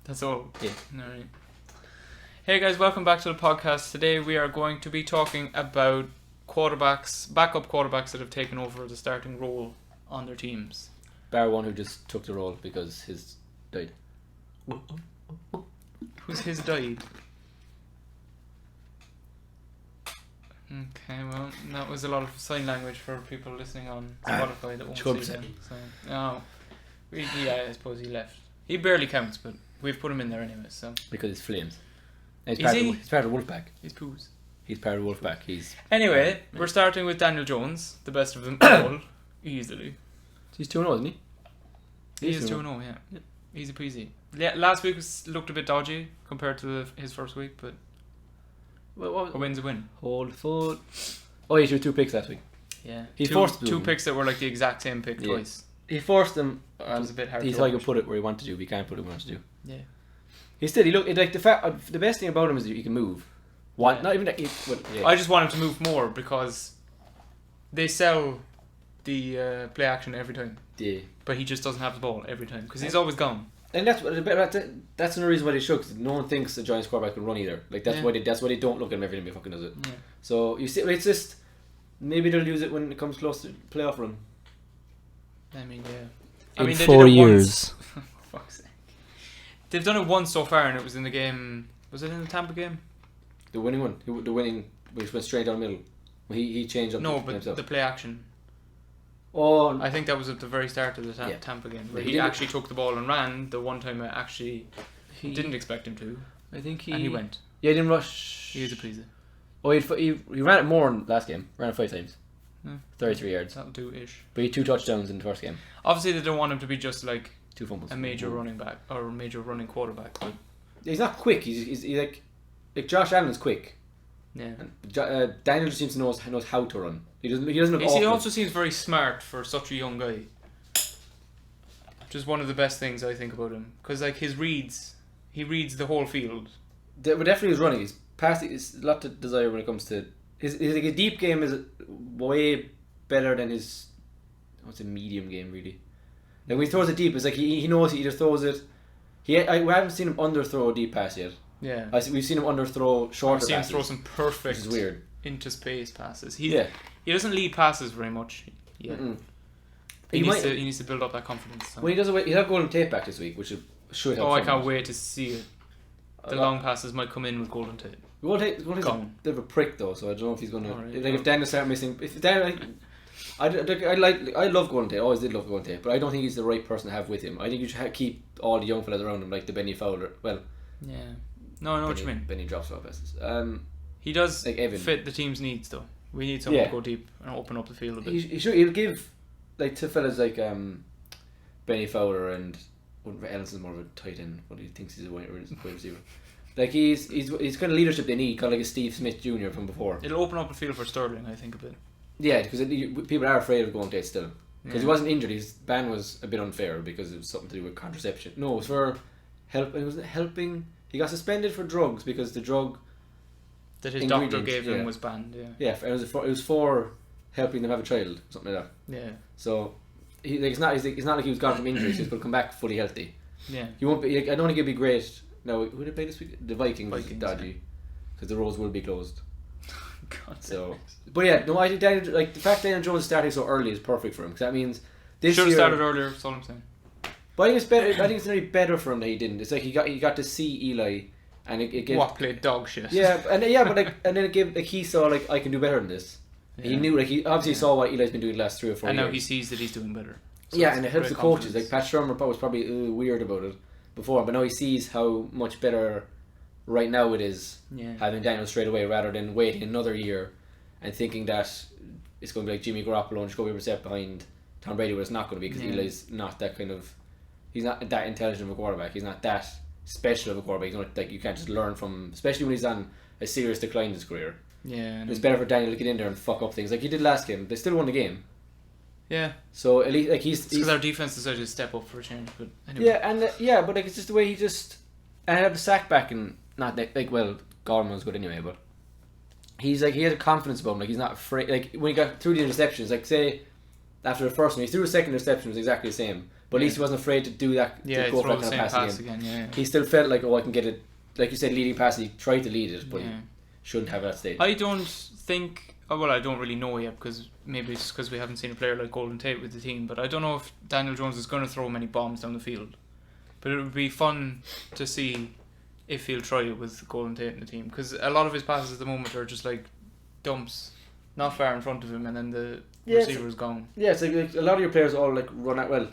That's all. Yeah. Alright. Hey guys, welcome back to the podcast. Today we are going to be talking about backup quarterbacks that have taken over the starting role on their teams. Bar one who just took the role because his died. Who's his died? Okay, well, that was a lot of sign language for people listening on Spotify that won't see him. So, no. I suppose he left. He barely counts, but we've put him in there anyway, so. Because it's Flames. And Is he? He's part of Wolfpack. He's poos. He's part of Wolfpack. Anyway, we're starting with Daniel Jones, the best of them all, easily. He's 2-0, isn't he? He is 2-0, yeah. Easy peasy. Last week looked a bit dodgy compared to his first week, but a win's a win. Hold full. Oh, he threw 2 picks last week. Yeah. He forced two picks that were like the exact same pick twice. He forced them. It was a bit hard. He's like to put it where he wanted to, but he can't put it where he wants to do. Yeah. He looked like the best thing about him is that he can move. What? Yeah. Not even that. I just want him to move more because they sell the play action every time. Yeah. But he just doesn't have the ball every time because he's always gone. And that's another reason why they should. Because no one thinks the Giants quarterback can run either. Like that's why they don't look at him every time he fucking does it. Yeah. So you see, it's just maybe they'll use it when it comes close to playoff run. I mean, yeah. In they 4 did it years. Once. Fuck's sake. They've done it once so far, and it was in the game. Was it in the Tampa game? The winning one. The winning, which went straight down the middle. He changed up. No, but the play action. Oh, I think that was at the very start of the Tampa game, where he actually took the ball and ran. The one time I actually didn't expect him to. I think and he went. Yeah, he didn't rush. He was a pleaser. Oh, he ran it more in last game. Ran it 5 times. 33 yards. That'll do ish. But he had 2 touchdowns in the first game. Obviously, they don't want him to be just like 2 fumbles. a major running back or a major running quarterback. But he's not quick. He's like Josh Allen's quick. yeah. And Daniel just seems to knows how to run. He doesn't look awkward. He also seems very smart for such a young guy. Which is one of the best things I think about him, because like he reads the whole field. But definitely his running. His passing is a lot to desire when it comes to his deep game is way better than his medium game really. Like when he throws it deep, it's like he knows he either throws it. We haven't seen him underthrow a deep pass yet. Yeah. We've seen him underthrow shorter passes. I've seen him throw some perfect, which is weird, into space passes. He doesn't lead passes very much. Yeah. He needs to build up that confidence. So. When he does it, he'll have Golden Tate back this week, which should help. Oh, I can't wait to see it. The long passes might come in with Golden Tate. Golden Tate's a bit of a prick though, so I don't know if he's going to. If Daniel start missing, I love Golden Tate. I always did love Golden Tate, but I don't think he's the right person to have with him. I think you should keep all the young fellas around him, like the Benny Fowler. Well, yeah, no, I know what you mean. Benny drops off passes. He does like Evan. fit the team's needs though. We need someone to go deep and open up the field a bit. He'll give like to fellas like Benny Fowler and Ellison's more of a tight end, but he thinks he's a wide receiver. Like he's kind of leadership they need, kind of like a Steve Smith Jr. from before. It'll open up the field for Sterling, I think, a bit. Yeah, because people are afraid of going Tate still. Because he wasn't injured. His ban was a bit unfair because it was something to do with contraception. No, it was for helping. He got suspended for drugs because the drug that his doctor gave him was banned. Yeah, it was for helping them have a child, something like that. Yeah. So it's not like he was gone from injuries. He's going to come back fully healthy. Yeah. He won't be. I don't think he'll be great. No, who did they play this week? The Vikings dodgy because the roads will be closed. God. So, but yeah, no, I think Daniel, like the fact Daniel Jones is starting so early is perfect for him because that means this should have started earlier. That's all I'm saying. But I think it's better. I think it's nearly better for him that he didn't. It's like he got to see Eli, and it gave played dog shit. Yeah, but like, and then it gave like he saw like I can do better than this. Yeah. He knew he obviously saw what Eli's been doing the last 3 or 4 years. And now he sees that he's doing better. So yeah, and it helps the coaches. Like Pat Shermer was probably weird about it before, but now he sees how much better right now it is having Daniel straight away rather than waiting another year and thinking that it's going to be like Jimmy Garoppolo and Jacoby Brissett behind Tom Brady, but it's not going to be because Eli's not that kind of. He's not that intelligent of a quarterback. He's not that special of a quarterback. He's not, like you can't just learn from, especially when he's on a serious decline in his career. Yeah, it's better for Daniel to get in there and fuck up things like he did last game. They still won the game. Yeah. So at least like he's because our defense decided to step up for a change. But anyway. Yeah, but like it's just the way he just and had the sack back and not like well Gorman was good anyway, but he's like he has a confidence about him. Like he's not afraid. Like when he got through the interceptions, like say after the first one. He threw a second interception, was exactly the same. But at least he wasn't afraid to do that. Yeah, to go throw for the that same pass again. Yeah. He still felt like, I can get it. Like you said, leading pass. He tried to lead it, but he shouldn't have that stage. I don't think. Well, I don't really know yet because maybe it's because we haven't seen a player like Golden Tate with the team. But I don't know if Daniel Jones is going to throw many bombs down the field. But it would be fun to see if he'll try it with Golden Tate in the team, because a lot of his passes at the moment are just like dumps, not far in front of him, and then the receiver's gone. Yeah, it's like a lot of your players all like run out. Well,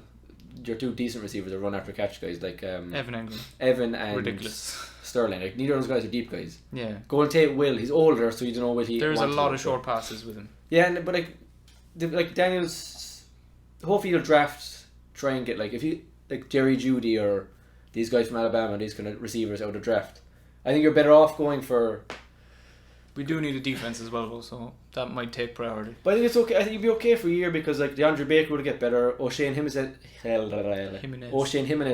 your two decent receivers are run after catch guys like Evan and ridiculous. Sterling. Like neither of those guys are deep guys. Yeah. Golden Tate will. He's older, so you don't know will he. There's a lot of short passes with him. Yeah, but like Daniels, hopefully you'll try and get like if you like Jerry Jeudy or these guys from Alabama, these kind of receivers out of draft. I think you're better off going for. We do need a defense as well, though, so that might take priority. But I think it's okay. I think you'd be okay for a year because like DeAndre Baker would get better. O'Shane Jimenez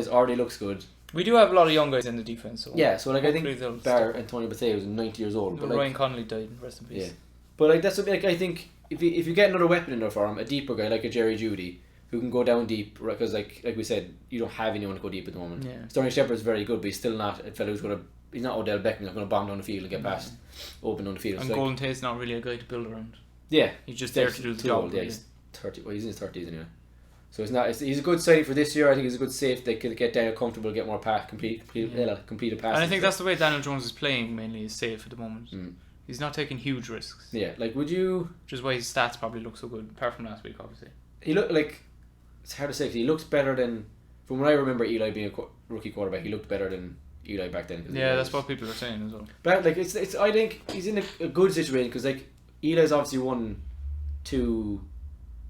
already looks good. We do have a lot of young guys in the defense. So yeah, so like I think Bar Antonio Bethea was 90 years old. But Ryan Connolly died. Rest in peace. Yeah, but like that's like I think if you get another weapon in there for him, a deeper guy like a Jerry Jeudy who can go down deep, because like we said, you don't have anyone to go deep at the moment. Yeah. Sterling Shepard's very good, but he's still not a fellow who's going to. He's not Odell Beckham. He's going to bomb down the field and get past open down the field. And so Golden Tate's not really a guy to build around. Yeah, he's just there to do the job. Old, yeah, he's 30. Well, he's in his 30s anyway. So it's not. He's a good signing for this year. I think he's a good safe. They could get Daniel comfortable, get more complete a pass. And I think that's the way Daniel Jones is playing. Mainly is safe at the moment. He's not taking huge risks. Yeah, like would you? Which is why his stats probably look so good, apart from last week, obviously. He looked like. It's hard to say. 'Cause he looks better than. From when I remember Eli being a rookie quarterback, he looked better than Eli back then. Yeah, that's what people are saying as well. But like it's I think he's in a good situation because like Eli's obviously won 2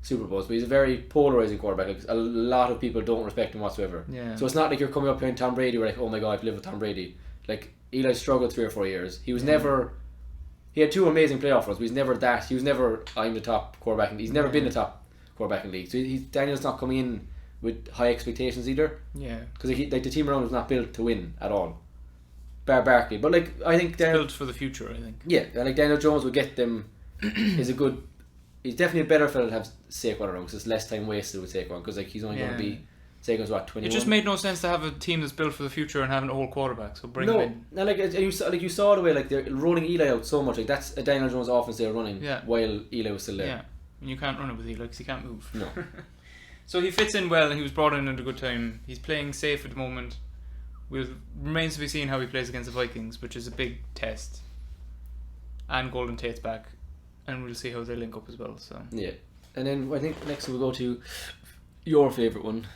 Super Bowls, but he's a very polarizing quarterback. Like, a lot of people don't respect him whatsoever. Yeah. So it's not like you're coming up playing Tom Brady. We're like, oh my god, I've lived with Tom Brady. Like Eli struggled 3 or 4 years. He was never. He had 2 amazing playoff runs, but he's never that. He was never. I'm the top quarterback. He's never been the top quarterback in the league. So Daniel's not coming in with high expectations either. Yeah. Because like the team around him was not built to win at all. Bar Barkley, but like I think it's built for the future. I think. Yeah, like Daniel Jones will get them. He's definitely a better fellow to have Saquon around because it's less time wasted with Saquon because like he's only going to be Saquon's what 21. It just made no sense to have a team that's built for the future and having a whole quarterback. So bring him in. No, like you saw the way like they're rolling Eli out so much. Like that's a Daniel Jones offense they're running while Eli was still there. Yeah, and you can't run it with Eli because he can't move. No. So he fits in well, and he was brought in at a good time. He's playing safe at the moment. Remains to be seen how he plays against the Vikings, which is a big test. And Golden Tate's back, and we'll see how they link up as well. So yeah, and then I think next we'll go to your favourite one,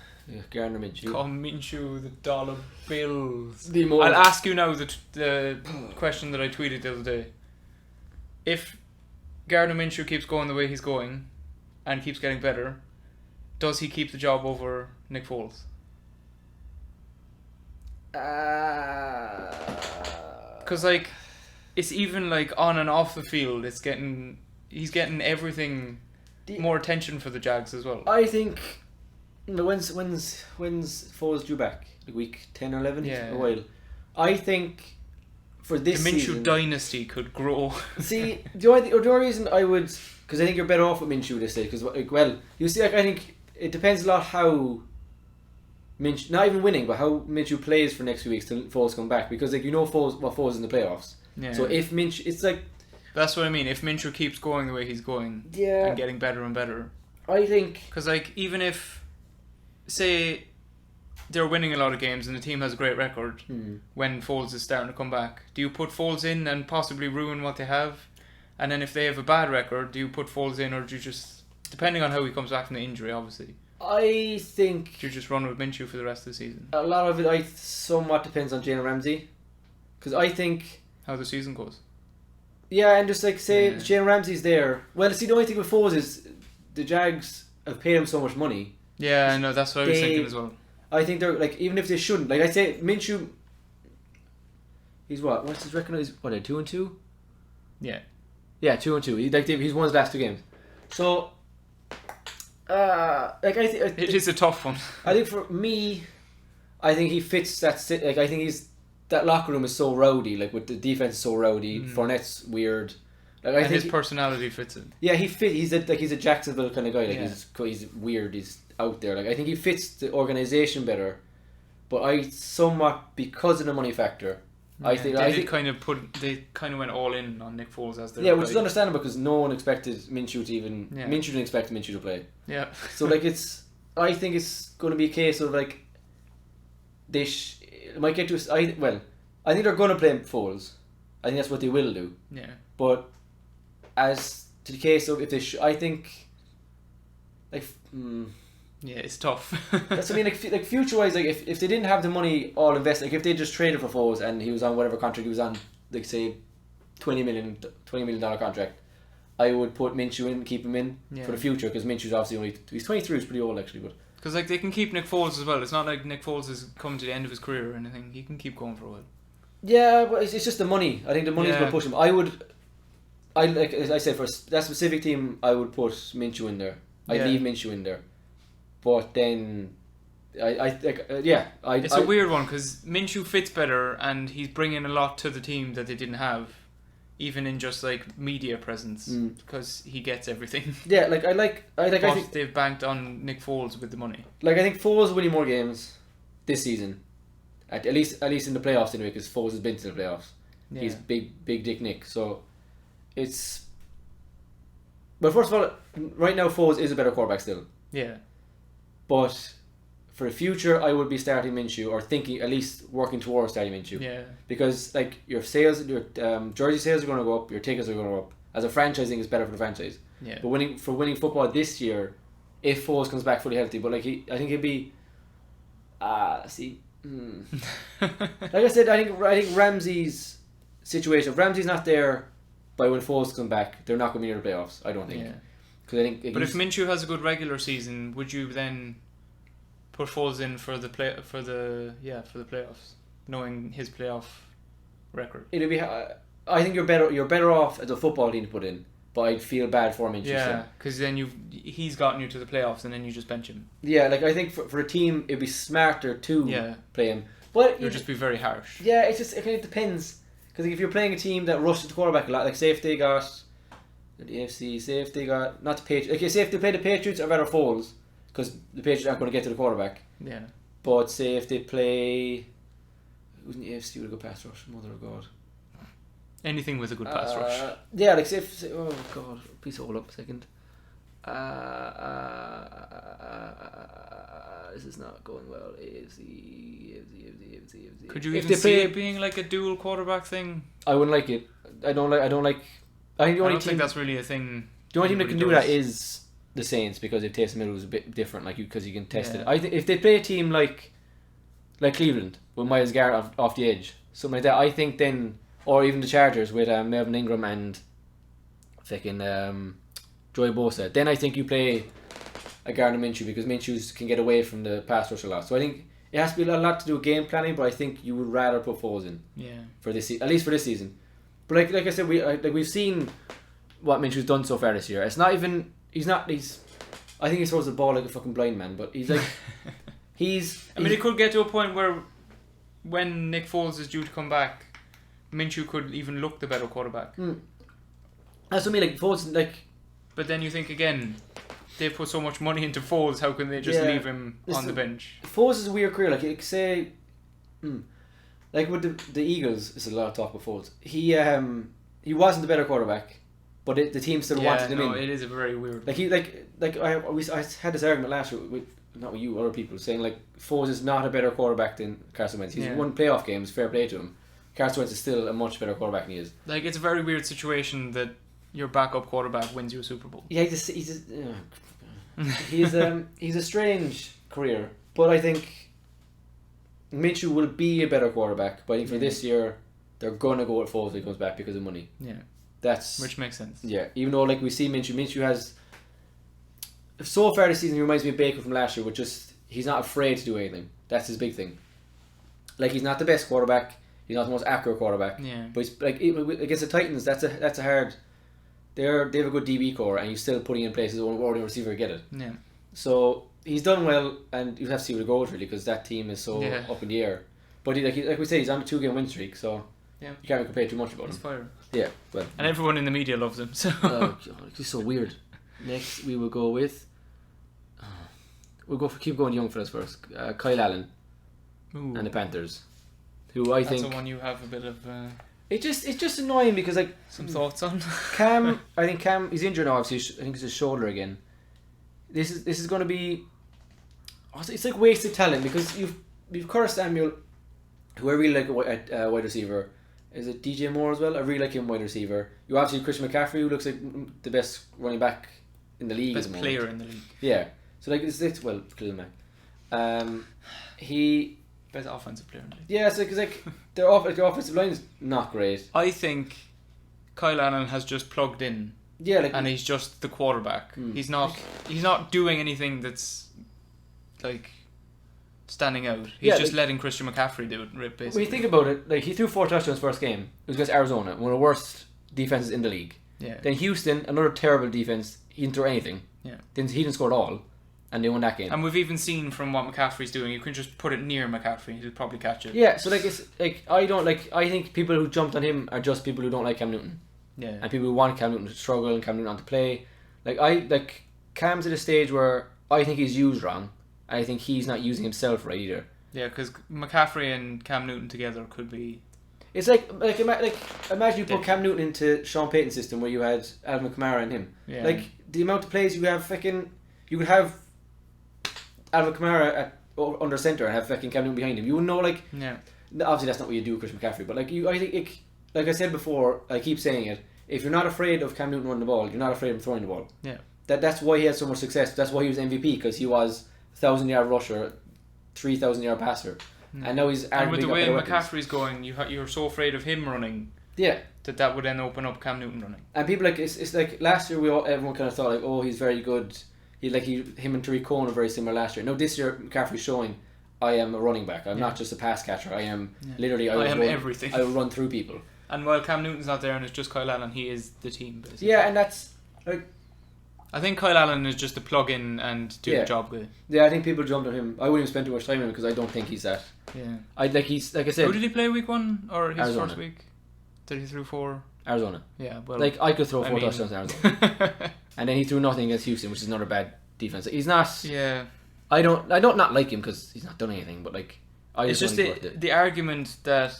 Gardner Minshew. Call Minshew the dollar bills. I'll ask you now the question that I tweeted the other day. If Gardner Minshew keeps going the way he's going, and keeps getting better, does he keep the job over Nick Foles? Because like it's even like on and off the field he's getting everything more attention for the Jags as well. I think when's Foles due back, like week 10 or 11. A while. I think for this the Minshew season, dynasty could grow. See, the only reason I would, because I think you're better off with Minshew this day, because like, well, you see, like I think it depends a lot how Minshew, not even winning, but how Minshew plays for next few weeks till Foles come back, because like Foles is in the playoffs. Yeah. So if Minshew, it's like that's what I mean. If Minshew keeps going the way he's going, and getting better and better, I think because like even if say they're winning a lot of games and the team has a great record when Foles is starting to come back, do you put Foles in and possibly ruin what they have? And then if they have a bad record, do you put Foles in, or do you just, depending on how he comes back from the injury, obviously? I think do you just run with Minshew for the rest of the season? A lot of it somewhat depends on Jalen Ramsey, because I think how the season goes. Yeah, and just like say Jalen Ramsey's there. Well, see, the only thing with Foles is the Jags have paid him so much money. Yeah, I know, that's what I was thinking as well. I think they're like, even if they shouldn't, like I say, Minshew. He's what's his record? He's 2-2. Yeah. Yeah, 2-2. He's won his last 2 games. So, like I think it is a tough one. I think for me, I think he fits that. Like I think that locker room is so rowdy. Like with the defense is so rowdy. Fournette's weird. Like, and his personality fits it. Yeah, he's a Jacksonville kind of guy. Like he's weird. He's out there. Like I think he fits the organization better. But I somewhat, because of the money factor, I think they kind of went all in on Nick Foles as their which is understandable because no one expected Minshew to even Minshew didn't expect Minshew to play. Yeah. So like I think it's going to be a case of like it might get to I think they're going to play Foles. I think that's what they will do. Yeah. But as to the case of if they I think like. Yeah, it's tough. That's what I mean. Like future wise, like if they didn't have the money all invested, like if they just traded for Foles and he was on whatever contract he was on, like say $20 million contract, I would put Minshew in, keep him in for the future because Minshew's obviously he's 23, he's pretty old actually, but because like they can keep Nick Foles as well. It's not like Nick Foles is coming to the end of his career or anything. He can keep going for a while. Yeah, but it's just the money. I think the money's going to push him. I like as I said, for that specific team, I would put Minshew in there. I'd leave Minshew in there. But then, it's a weird one because Minshew fits better, and he's bringing a lot to the team that they didn't have, even in just like media presence, because he gets everything. Yeah, I think they've banked on Nick Foles with the money. Like I think Foles is winning more games this season, at least in the playoffs anyway, because Foles has been to the playoffs. Yeah. He's big Dick Nick, so it's. But first of all, right now Foles is a better quarterback still. Yeah. But for the future, I would be starting Minshew, or thinking at least working towards starting Minshew. Yeah. Because like your sales, your jersey sales are going to go up, your tickets are going to go up. As a franchising, it's better for the franchise. Yeah. But winning football this year, if Foles comes back fully healthy, but like I think he'd be. Like I said, I think Ramsey's situation. If Ramsey's not there by when Foles comes back, they're not going to be near the playoffs. I don't think. Yeah. I think but if Minshew has a good regular season, would you then put Foles in for the playoffs, knowing his playoff record? It'll be. I think you're better off as a football team to put in, but I'd feel bad for Minshew. Yeah, because then he's gotten you to the playoffs, and then you just bench him. Yeah, like I think for a team, it'd be smarter to play him, but it would just be very harsh. Yeah, it kind of depends because if you're playing a team that rushes the quarterback a lot, like say if they got. The AFC, say if they got not the Patriots. Okay, say if they play the Patriots or better Foles, because the Patriots aren't going to get to the quarterback. Yeah. But say if they play, who's in the AFC with a good pass rush? Mother of God. Anything with a good pass rush. Yeah, like say oh God, please hold up a second. This is not going well. AFC. Could you even see it being like a dual quarterback thing? I wouldn't like it. I don't like. I don't think that's really a thing. The only team that can do that is the Saints because if Taysom Hill was a bit different, like because you can test it. I think if they play a team like Cleveland with Myles Garrett off the edge, something like that, I think then, or even the Chargers with Melvin Ingram and Joey Bosa, then I think you play a Gardner Minshew because Minshew can get away from the pass rush a lot. So I think it has to be a lot to do with game planning, but I think you would rather put Foles in. Yeah. For this, at least for this season. But like I said, we've seen what Minshew's done so far this year. It's not even I think he throws the ball like a fucking blind man, but he's like I mean, it could get to a point where when Nick Foles is due to come back, Minshew could even look the better quarterback. That's what I mean, like Foles, like. But then you think again, they put so much money into Foles. How can they just leave him on the bench? Foles is a weird career. Like say. Like with the Eagles, it's a lot of talk about Foles. He wasn't the better quarterback, but the team still wanted him in. It is a very weird. Like I had this argument last year with not with you, other people saying like Foles is not a better quarterback than Carson Wentz. He's won playoff games, fair play to him. Carson Wentz is still a much better quarterback than he is. Like it's a very weird situation that your backup quarterback wins you a Super Bowl. Yeah, he's a strange career, but I think Minshew will be a better quarterback, but I think for this year, they're gonna go with Foles when he comes back because of money. Yeah, which makes sense. Yeah, even though like we see Minshew has so far this season, he reminds me of Baker from last year, which just he's not afraid to do anything. That's his big thing. Like he's not the best quarterback, he's not the most accurate quarterback. Yeah, but he's like against the Titans, that's a hard. They have a good DB core, and he's still putting in places where the receiver get it. Yeah. So he's done well, and you have to see where it goes really, because that team is so up in the air. But like we say, he's on a 2-game win streak, so Yeah. You can't really complain too much about He's him. fire. Yeah, well. And everyone in the media loves him. So. Oh, God, he's so weird. Next, we will go with. Keep going young fellas first. Kyle Allen Ooh. and the Panthers, who I think. That's the one you have a bit of. It's just annoying because like some thoughts on. Cam. I think Cam. He's injured now. Obviously, I think it's his shoulder again. This is going to be. It's like wasted talent because you've Curtis Samuel, who I really like at wide receiver. Is it DJ Moore as well? I really like him wide receiver. You obviously have Christian McCaffrey, who looks like the best running back in the league. Best player in the league. Yeah. So like it's well, Khalil Mack. He best offensive player in the league. Yeah, so because like their offensive line is not great. I think Kyle Allen has just plugged in. Yeah, like, and he's just the quarterback. He's not doing anything that's like standing out. He's just letting Christian McCaffrey do it. Basically, when you think about it, like he threw 4 touchdowns first game. It was against Arizona, one of the worst defenses in the league. Yeah. Then Houston, another terrible defense. He didn't throw anything. Yeah. Then he didn't score at all, and they won that game. And we've even seen from what McCaffrey's doing, you can just put it near McCaffrey, he'll probably catch it. Yeah. So like it's like I think people who jumped on him are just people who don't like Cam Newton. Yeah. And people who want Cam Newton to struggle and Cam Newton to play. Like Cam's at a stage where I think he's used wrong. And I think he's not using himself right either. Yeah, because McCaffrey and Cam Newton together could be. It's like imagine you put Cam Newton into Sean Payton's system where you had Alvin Kamara and him. Yeah. Like the amount of plays you have, you could have Alvin Kamara under center and have Cam Newton behind him. You would know like. Yeah. Obviously, that's not what you do with Christian McCaffrey, but I think like I said before, I keep saying it. If you're not afraid of Cam Newton running the ball, you're not afraid of him throwing the ball. Yeah. That's why he had so much success. That's why he was MVP, because he was 1,000-yard rusher, 3,000-yard passer, and now he's. And with the way McCaffrey's going, you're so afraid of him running. Yeah. That would then open up Cam Newton running. And people it's like last year everyone kind of thought like, oh, he's very good. Him and Tariq Cohen are very similar last year. No, this year McCaffrey's showing I am a running back. I'm not just a pass catcher. I am literally. I am everything. I will run through people. And while Cam Newton's not there and it's just Kyle Allen, he is the team basically. Yeah, and that's like. I think Kyle Allen is just a plug-in and do the job good. Yeah, I think people jumped on him. I wouldn't even spend too much time on him because I don't think he's that. Yeah. He's like I said. Who did he play week 1 or his Arizona. first week? Did he throw 4? Arizona. Yeah, well. Like I could throw 4 touchdowns in Arizona, and then he threw nothing against Houston, which is another bad defense. He's not. Yeah. I don't not like him because he's not done anything, but like it's just the argument that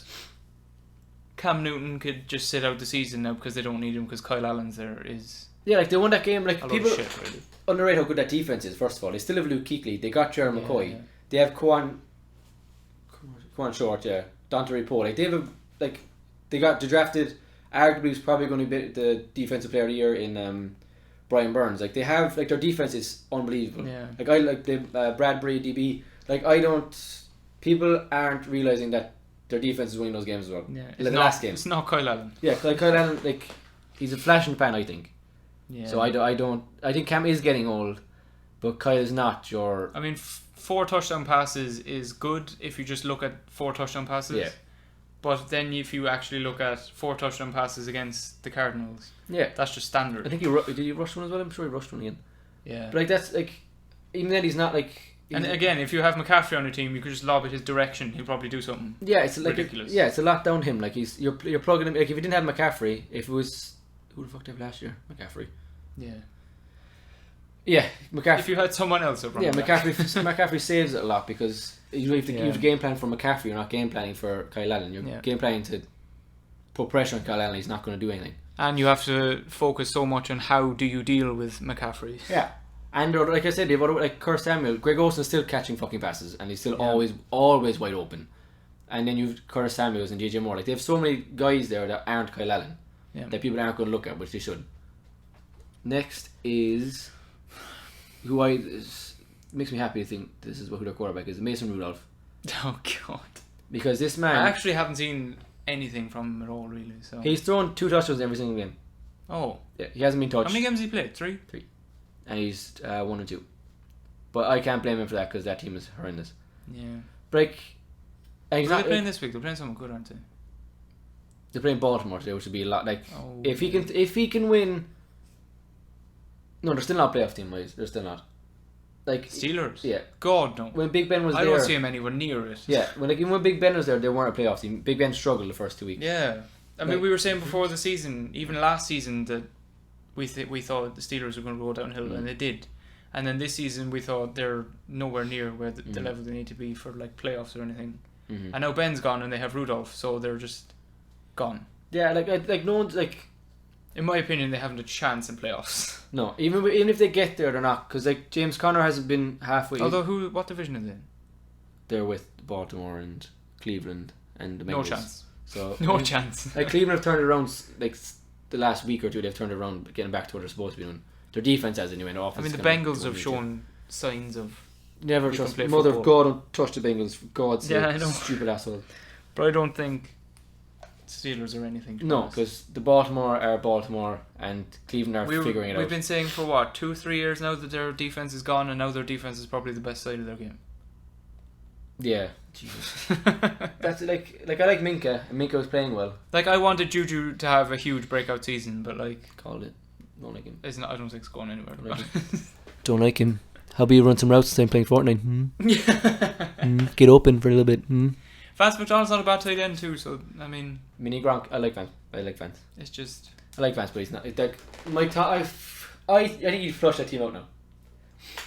Cam Newton could just sit out the season now because they don't need him because Kyle Allen's there is. Yeah, like they won that game. Like people shit, really. underrate how good that defense is. First of all, they still have Luke Kuechly. They got Jerry McCoy. Yeah. They have Quan Short. Yeah, Dante Poe. Like they have they drafted. Arguably, was probably going to be the defensive player of the year in Brian Burns. Like they have their defense is unbelievable. Yeah. Like I like the Bradbury DB. Like people aren't realizing that their defense is winning those games as well. Yeah, like the last game. It's not Kyle Allen. Yeah, like Kyle Allen, like he's a flash in the pan, I think. Yeah. So I think Cam is getting old, but Kyle is not your. I mean, 4 touchdown passes is good if you just look at 4 touchdown passes. Yeah. But then if you actually look at 4 touchdown passes against the Cardinals, that's just standard. I think did he rush one as well? I'm sure he rushed one again. Yeah. But like that's like, even then he's not like. And again, if you have McCaffrey on your team, you could just lob it his direction. He'll probably do something. Yeah, it's like ridiculous. It's a lot down him. Like you're plugging him. Like if you didn't have McCaffrey, if it was who the fuck did they have last year? McCaffrey. Yeah. Yeah, McCaffrey. If you had someone else up. Yeah, McCaffrey saves it a lot because you have to game plan for McCaffrey. You're not game planning for Kyle Allen. You're game planning to put pressure on Kyle Allen. He's not going to do anything. And you have to focus so much on how do you deal with McCaffrey. Yeah. And like I said, they've like Curtis Samuel, Greg Olsen's still catching fucking passes, and he's still always wide open. And then you've Curtis Samuels and DJ Moore. Like they have so many guys there that aren't Kyle Allen that people aren't going to look at, which they should. Next is who makes me happy to think this is who their quarterback is, Mason Rudolph. Oh God! Because this man, I actually haven't seen anything from him at all, really. So he's thrown 2 touchdowns in every single game. Oh, yeah, he hasn't been touched. How many games has he played? 3. And he's 1 and 2. But I can't blame him for that because that team is horrendous. Yeah. Break. Who are they playing this week? They're playing someone good, aren't they? They're playing Baltimore today, which would be a lot. Like if he can win. No, they're still not a playoff team, boys. They're still not. like Steelers. Yeah. God no. When Big Ben was I there, don't see him anywhere near it. Yeah, when Big Ben was there, they weren't a playoff team. Big Ben struggled the first 2 weeks. Yeah, I mean, we were saying before the season, even last season, that we thought the Steelers were going to go downhill, and they did. And then this season, we thought they're nowhere near where the level they need to be for like playoffs or anything. And now Ben's gone, and they have Rudolph, so they're just gone. Yeah, like no one's like. In my opinion, they haven't a chance in playoffs. No, even if they get there, they're not, because like James Conner hasn't been halfway. Although what division is it in? They're with Baltimore and Cleveland and the Bengals. No chance. So no chance. Like Cleveland have turned it around like the last week or two. They've turned it around, getting back to what they're supposed to be doing. Their defense has anyway. No offense. I mean, the Bengals have shown signs of never trust. Mother of God, don't touch the Bengals. For God's sake, I know. Stupid asshole. But I don't think Steelers or anything. No, because the Baltimore are Baltimore and Cleveland are figuring it out. We've been saying for what, 2-3 years now that their defense is gone, and now their defense is probably the best side of their game. Yeah, Jesus. That's like I like Minka, and Minka was playing well. Like, I wanted Juju to have a huge breakout season, but like, called it. Don't like him. It's not. I don't think it's going anywhere. Don't like him. How about you run some routes instead of playing Fortnite? Get open for a little bit. Vance McDonald's not a bad tight end too, so I mean, Mini Gronk. I like Vance. It's just I like Vance, but he's not like my top. I think he'd flush that team out now.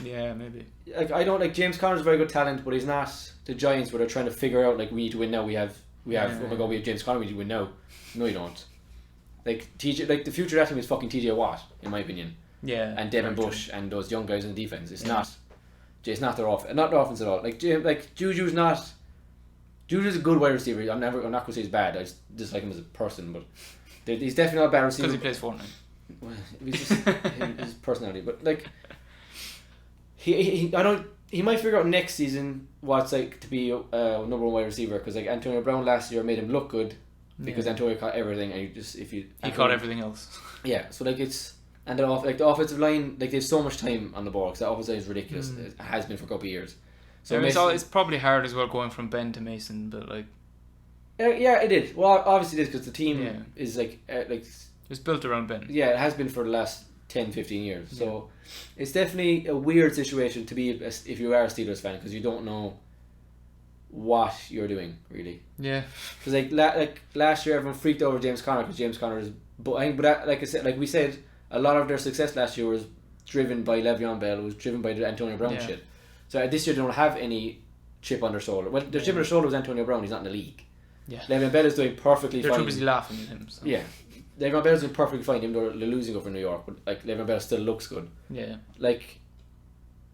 Yeah, maybe. Like, I don't like James Conner's a very good talent, but he's not the Giants where they're trying to figure out like we need to win now. We have. Oh my God, we have James Conner. We need to win now. No, you don't. Like the future of that team is fucking TJ Watt, in my opinion. Yeah. And Devin Bush and those young guys in the defense. It's not their offense. Not their offense at all. Like Juju's not. Juju's a good wide receiver. I'm not going to say he's bad. I just dislike him as a person, but he's definitely not a bad receiver. Because he plays Fortnite. Well, he's just his personality, but like he might figure out next season what it's like to be a number one wide receiver, because like Antonio Brown last year made him look good because Antonio caught everything, and he caught everything else. Yeah, so like and the offensive line, like they have so much time on the ball because the offensive line is ridiculous. It has been for a couple of years. So it's probably hard as well going from Ben to Mason, but like. Yeah, it is. Well, obviously it is, because the team is like it's built around Ben. Yeah, it has been for the last 10-15 years. So it's definitely a weird situation to be if you are a Steelers fan, because you don't know what you're doing really. Yeah. Because like last year everyone freaked over James Conner because James Conner is. But like I said, like we said, a lot of their success last year was driven by Le'Veon Bell. It was driven by the Antonio Brown shit. So this year they don't have any chip on their shoulder. Well, their chip on their shoulder was Antonio Brown. He's not in the league. Yeah. Le'Veon Bell is doing perfectly fine. They're too busy laughing at him. So. Yeah. Le'Veon Bell is doing perfectly fine, even though they're losing over New York. But like Le'Veon Bell still looks good. Yeah. Like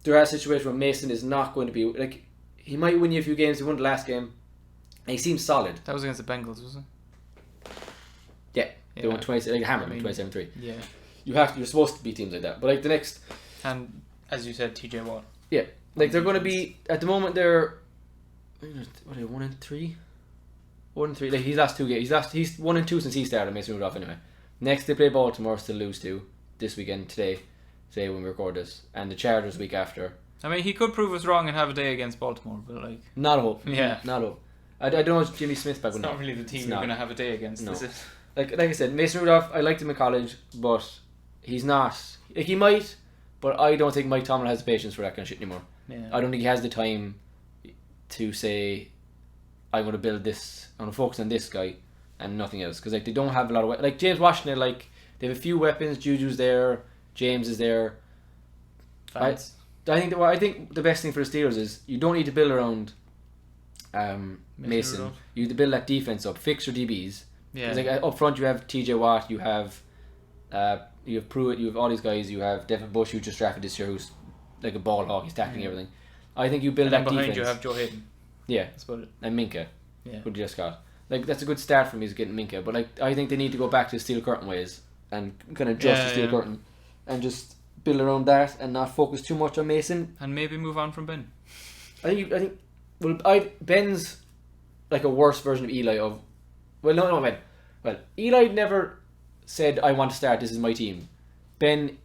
there are situations where Mason is not going to be like, he might win you a few games. He won the last game, and he seems solid. That was against the Bengals, was it? Yeah. They won 27-3. Yeah. You're supposed to beat teams like that. But like the next, and as you said, TJ Watt. Yeah. Like they're going to be at the moment. They're 1-3. 1-3. Like he's lost 2 games. He's 1-2 since he started. Mason Rudolph anyway. Next they play Baltimore, still lose to this weekend today when we record this, and the Chargers week after. I mean, he could prove us wrong and have a day against Baltimore, but like not a hope. Yeah, not a hope. I don't know if Jimmy Smith back. It's not really the team you're going to have a day against. No. Is it? Like I said, Mason Rudolph. I liked him in college, but he's not. Like he might, but I don't think Mike Tomlin has the patience for that kind of shit anymore. Yeah. I don't think he has the time to say, I'm going to build this, I'm going to focus on this guy and nothing else, because like they don't have a lot of like James Washington, like they have a few weapons. Juju's there, James is there. I think the best thing for the Steelers is you don't need to build around Mason. You need to build that defense up, fix your DBs. Yeah. Like up front you have TJ Watt, you have Pruitt, you have all these guys, you have Devin Bush, who just drafted this year, who's like a ball hawk, he's tackling everything. I think you build that defense. Behind you have Joe Hayden. Yeah, that's about it. And Minka, who just got. Like that's a good start for me, is getting Minka. But like I think they need to go back to the steel curtain ways and kind of adjust the steel curtain and just build around that and not focus too much on Mason and maybe move on from Ben. I think Ben's like a worse version of Eli. Well, Eli never said I want to start. This is my team. Ben,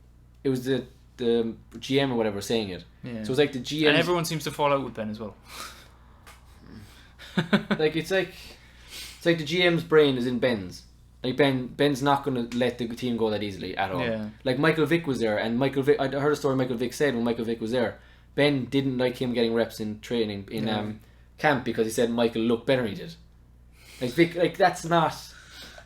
it was the GM or whatever saying it. Yeah. So it's like the GM, and everyone seems to fall out with Ben as well. like it's like the GM's brain is in Ben's. Like Ben's not going to let the team go that easily at all. Yeah. Like Michael Vick was there, and I heard a story Michael Vick said when Michael Vick was there Ben didn't like him getting reps in training in camp because he said Michael looked better than he did. Like that's not.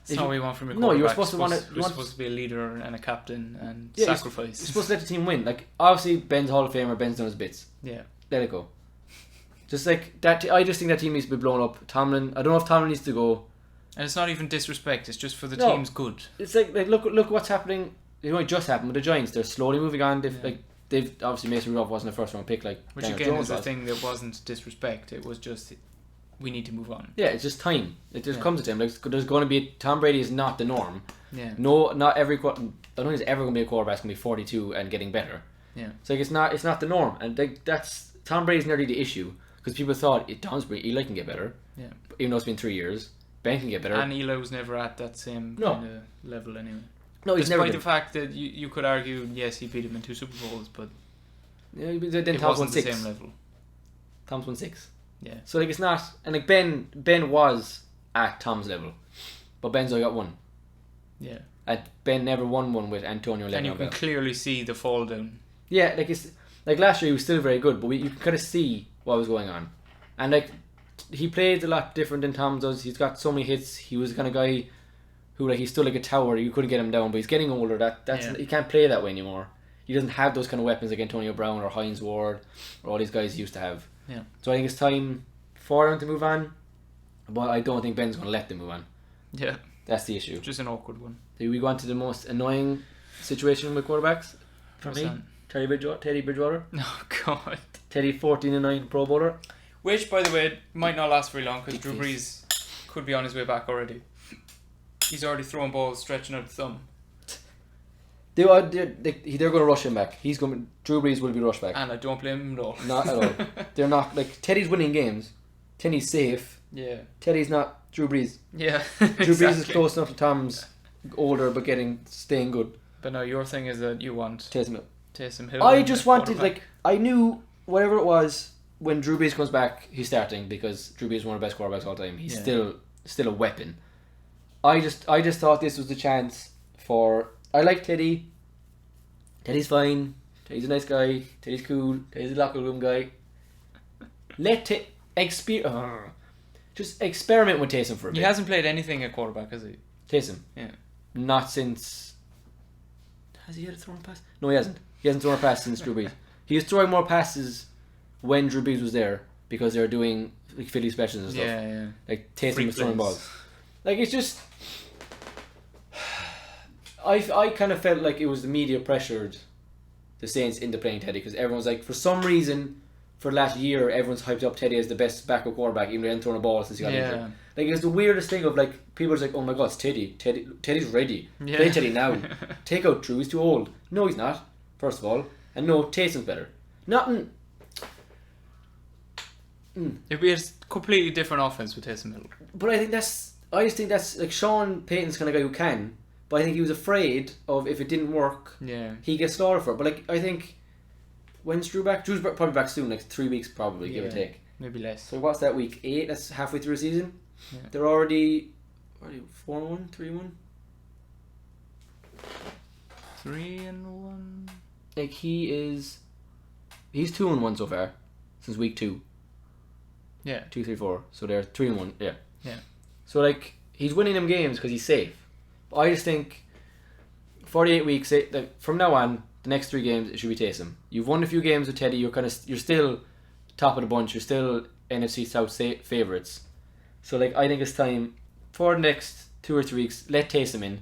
That's not what we want from your No, you're quarterback. you're supposed to be a leader and a captain and Yeah, sacrifice. You're supposed to let the team win. Like obviously Ben's Hall of Famer, Ben's done his bits. Yeah. Let it go. Just like that, I just think that team needs to be blown up. Tomlin, I don't know if Tomlin needs to go. And it's not even disrespect. It's just for the No. team's good. It's like look what's happening. It only just happened with the Giants. They're slowly moving on. They've obviously Mason Rudolph wasn't a first round pick like. Which Daniel again Jones is a was. thing that wasn't disrespect. It was just we need to move on. Yeah, it's just time. It just comes to time. Like there's going to be Tom Brady is not the norm. Yeah. No, not every. I don't think there's ever going to be a quarterback that's going to be 42 and getting better. Yeah. So like it's not the norm, and that's Tom Brady's nearly the issue because people thought Tom Brady Eli can get better. Yeah. Even though it's been 3 years, Ben can get better. And Eli was never at that same kind of level anyway. No, he's Despite never. the fact that you could argue, yes, he beat him in 2 Super Bowls, but Yeah, then it Tom's won wasn't the 6. same level. Tom's won 6. Yeah. So like it's not, and like Ben was at Tom's level, but Ben's only got 1. Yeah. And Ben never won one with Antonio And you Le'Veon can Bell. clearly see the fall down. Yeah, like it's like last year he was still very good, but you can kind of see what was going on, and like he played a lot different than Tom does. He's got so many hits. He was the kind of guy who like he's still like a tower. You couldn't get him down, but he's getting older. He can't play that way anymore. He doesn't have those kind of weapons like Antonio Brown or Hines Ward or all these guys he used to have. Yeah. So I think it's time for them to move on, but I don't think Ben's going to let them move on. Yeah. That's the issue. Just an awkward one. Do we go on to the most annoying situation with quarterbacks? For me, Teddy Bridgewater. Oh God. Teddy 14-9 Pro Bowler. Which, by the way, might not last very long because Big Drew Brees could be on his way back already. He's already throwing balls, stretching out the thumb. They're going to rush him back. Drew Brees will be rushed back. And I don't blame him at all. Not at all. They're not like Teddy's winning games. Teddy's safe. Yeah. Teddy's not Drew Brees. Yeah. Drew Brees is close enough to Tom's, older but staying good. But no, your thing is that you want Taysom Hill. I just wanted I knew whatever it was when Drew Brees comes back, he's starting because Drew Brees is one of the best quarterbacks of all time. He's still a weapon. I just thought this was the chance for. I like Teddy. Teddy's fine. Teddy's a nice guy. Teddy's cool. Teddy's a locker room guy. Just experiment with Taysom for a bit. He hasn't played anything at quarterback, has he? Taysom. Yeah. Not since. Has he had a thrown pass? No, he hasn't. He hasn't thrown a pass since Drew Brees. He was throwing more passes when Drew Brees was there because they were doing like Philly specials and stuff. Yeah. Like Taysom Free was throwing plays. balls. Like it's just. I kind of felt like it was the media pressured the Saints into playing Teddy because everyone's like, for some reason, for the last year, everyone's hyped up Teddy as the best backup quarterback, even though he hadn't thrown a ball since he got injured. Like it's the weirdest thing of like people are just like, oh my god, it's Teddy. Teddy's ready. Yeah. Play Teddy now. Take out Drew. He's too old. No, he's not. First of all, and no, Taysom's better. Nothing. It'd be a completely different offense with Taysom Hill. But I just think that's like Sean Payton's kind of guy who can. But I think he was afraid of if it didn't work, he gets slaughtered for it. But like I think when's Drew back? Drew's probably back soon, like 3 weeks probably, give or take. Maybe less. So what's that, week 8? That's halfway through the season. Yeah. They're already 4-1, 3-1. 3-1. Like he's 2-1 so far since week 2. Yeah. 2, 3, 4. So they're 3-1. Yeah. Yeah. So like he's winning them games because he's safe. But I just think 48 weeks. From now on, the next 3 games it should be Taysom. You've won a few games with Teddy. You're still top of the bunch. You're still NFC South favourites. So like I think it's time for the next 2 or 3 weeks. Let Taysom in.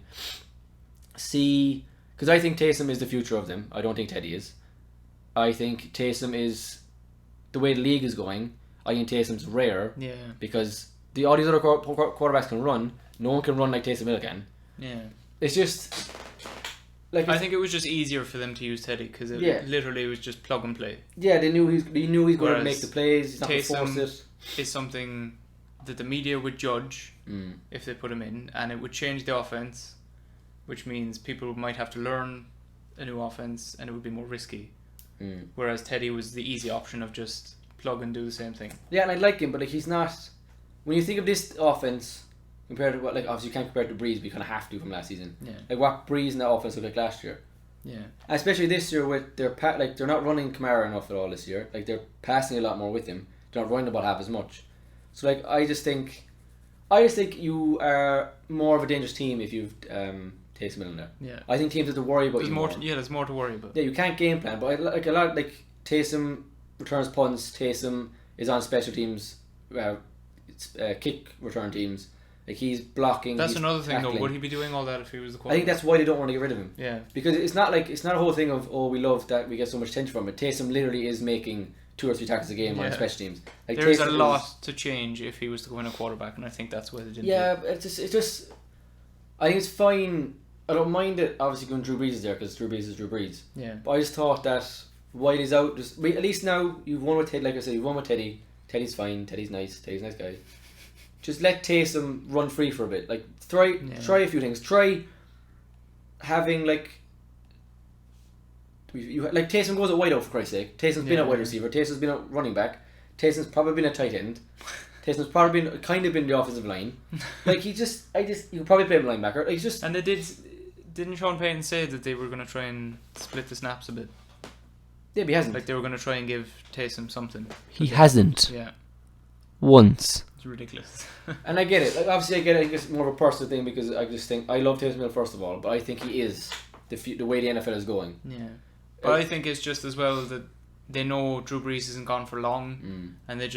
See, because I think Taysom is the future of them. I don't think Teddy is. I think Taysom is the way the league is going. I think Taysom's rare. Yeah. Because all these other quarterbacks can run. No one can run like Taysom Hill can. Yeah. It's just like I think it was just easier for them to use Teddy because it literally was just plug and play. Yeah, they knew he's going to make the plays. He's not going to force it. Is something that the media would judge if they put him in, and it would change the offense, which means people might have to learn a new offense, and it would be more risky. Whereas Teddy was the easy option of just plug and do the same thing. Yeah, and I like him, but like he's not. When you think of this offense compared to what, like obviously you can't compare it to Breeze, but you kind of have to from last season. Yeah. Like what Breeze and that offense looked like last year. Yeah. Especially this year with they're not running Kamara enough at all this year. Like they're passing a lot more with him. They're not running the ball half as much. So like I just think you are more of a dangerous team if you've Taysom Hill in there. Yeah. I think teams have to worry about there's you more. more. There's more to worry about. Yeah, you can't game plan, but a lot like Taysom returns punts. Taysom is on special teams, kick return teams. Like he's blocking. That's he's another thing tackling. though. Would he be doing all that if he was the quarterback? I think that's why they don't want to get rid of him. Yeah. Because it's not a whole thing of we love that we get so much attention from it. Taysom literally is making 2 or 3 tackles a game on special teams. Like there's a lot to change if he was to go in a quarterback, and I think that's why they didn't. Yeah, it's just. I think it's fine. I don't mind it. Obviously, going Drew Brees is there because Drew Brees is Drew Brees. Yeah. But I just thought that White is out. At least now you've won with Teddy. Like I said, you've won with Teddy. Teddy's fine. Teddy's nice. Teddy's a nice guy. Just let Taysom run free for a bit. Like try a few things. Try having Taysom goes at wide out for Christ's sake. Taysom's been a wide receiver. Taysom's been a running back. Taysom's probably been a tight end. Taysom's probably been the offensive line. Like you could probably play him linebacker. Like just and they didn't Sean Payton say that they were going to try and split the snaps a bit? Yeah, but he hasn't. Like they were going to try and give Taysom something. He hasn't. Yeah. Once. It's ridiculous. And I get it. Like obviously, I get it. I think it's more of a personal thing because I just think I love Taysom Hill first of all, but I think he is the way the NFL is going. Yeah. But I think it's just as well that they know Drew Brees isn't gone for long, and it's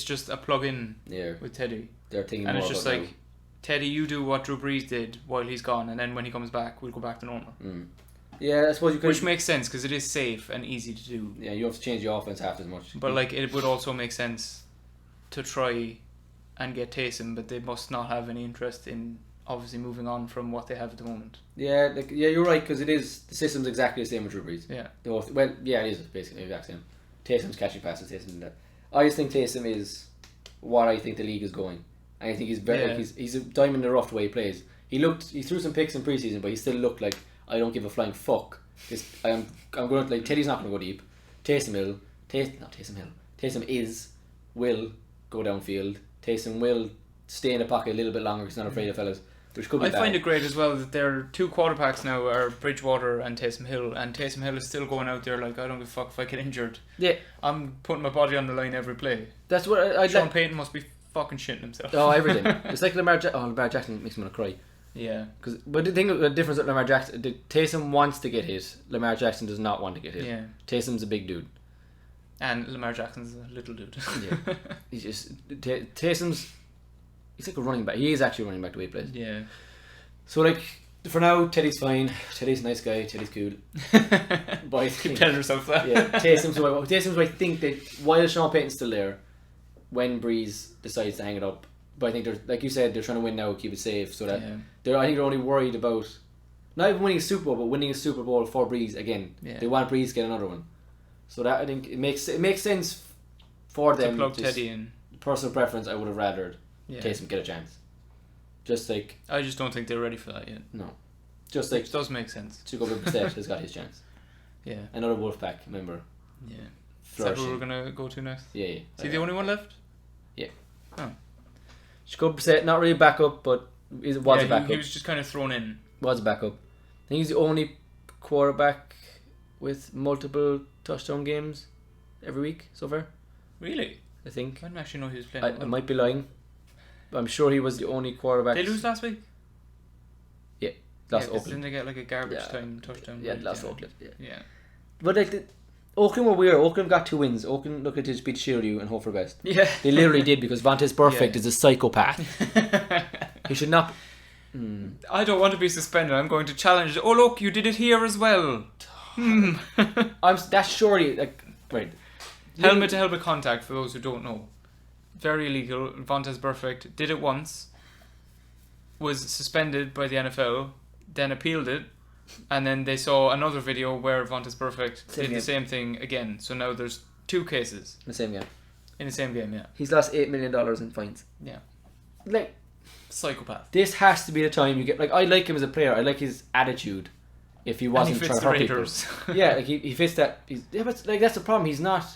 just a plug-in with Teddy. They're thinking and more it's just about like, now. Teddy, you do what Drew Brees did while he's gone, and then when he comes back, we'll go back to normal. Yeah, I suppose you could. Which makes sense because it is safe and easy to do. Yeah, you have to change the offense half as much. But like, it would also make sense to try and get Taysom, but they must not have any interest in obviously moving on from what they have at the moment. Yeah, you're right because the system's exactly the same with Drew Brees. Yeah. It is basically the exact same. Taysom's catching passes, Taysom that. I just think Taysom is what I think the league is going. I think he's very he's a diamond in the rough the way he plays. He threw some picks in preseason, but he still looked like I don't give a flying fuck. I'm going to Teddy's not going to go deep. Taysom will go downfield. Taysom will stay in the pocket a little bit longer because he's not afraid of fellas. Which could be I find it great as well that their 2 quarterbacks now are Bridgewater and Taysom Hill, and Taysom Hill is still going out there like, I don't give a fuck if I get injured. Yeah, I'm putting my body on the line every play. That's what Sean Payton must be fucking shitting himself. Oh, everything. It's like Lamar Jackson makes me want to cry. Yeah. But the difference with Lamar Jackson, Taysom wants to get hit. Lamar Jackson does not want to get hit. Yeah. Taysom's a big dude. And Lamar Jackson's a little dude. Yeah. He's just Taysom's. He's like a running back. He is actually a running back the way he plays. Yeah. So like for now, Teddy's fine. Teddy's a nice guy. Teddy's cool. But I think, keep telling yourself that. Yeah. Taysom's I think that while Sean Payton's still there, when Breeze decides to hang it up. But I think they're like you said, they're trying to win now, keep it safe. So that I think they're only worried about not even winning a Super Bowl, but winning a Super Bowl for Breeze again. Yeah. They want Breeze to get another one. So that I think it makes sense for them to plug Teddy in. Personal preference, I would have rather Taysom get a chance. Just like I just don't think they're ready for that yet. No, just like it does make sense. Jacoby Brissett has got his chance. Yeah, another Wolfpack member. Yeah, is that who we're gonna go to next? Yeah. Is he the only one left? Yeah. Oh. Jacoby Brissett, not really a backup, but was a backup. He was just kind of thrown in. Was a backup. I think he's the only quarterback with multiple touchdown games every week so far. Really? I think. I didn't actually know he was playing. I might be lying. But I'm sure he was the only quarterback. They lose last week? Yeah. Lost Oakland. Didn't they get like a garbage time touchdown? Yeah, lost Oakland. Yeah. But like Oakland were weird. Oakland got 2 wins. Oakland looked at just beat shield you and hope for the best. Yeah. They literally did because Vontaze Burfict is a psychopath. He should not. I don't want to be suspended. I'm going to challenge. Oh look, you did it here as well. That's surely like right. Helmet to helmet contact for those who don't know. Very illegal. Vontaze Burfict did it once. Was suspended by the NFL. Then appealed it. And then they saw another video where Vontaze Burfict did the same thing again. So now there's 2 cases. In the same game. In the same game, yeah. He's lost $8 million in fines. Yeah. Like psychopath. This has to be the time you get. Like I like him as a player. I like his attitude. If he wasn't trying to hurt people. Yeah, like he fits that. But like that's the problem. He's not.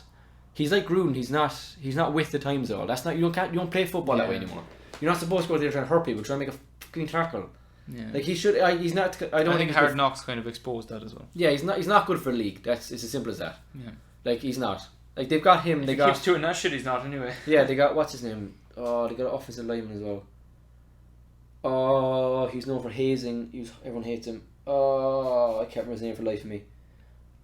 He's like Gruden. He's not with the times at all. That's not. You don't play football that way anymore. You're not supposed to go there trying to hurt people, trying to make a fucking tackle. Yeah. Like he should. He's not. I don't think Hard Knocks kind of exposed that as well. Yeah, he's not. He's not good for a league. It's as simple as that. Yeah. Like he's not. Like they've got him. They got. Keeps doing that shit. He's not anyway. Yeah, they got what's his name. Oh, they got an offensive lineman as well. Oh, he's known for hazing. Everyone hates him. Oh, I can't remember his name for the life of me.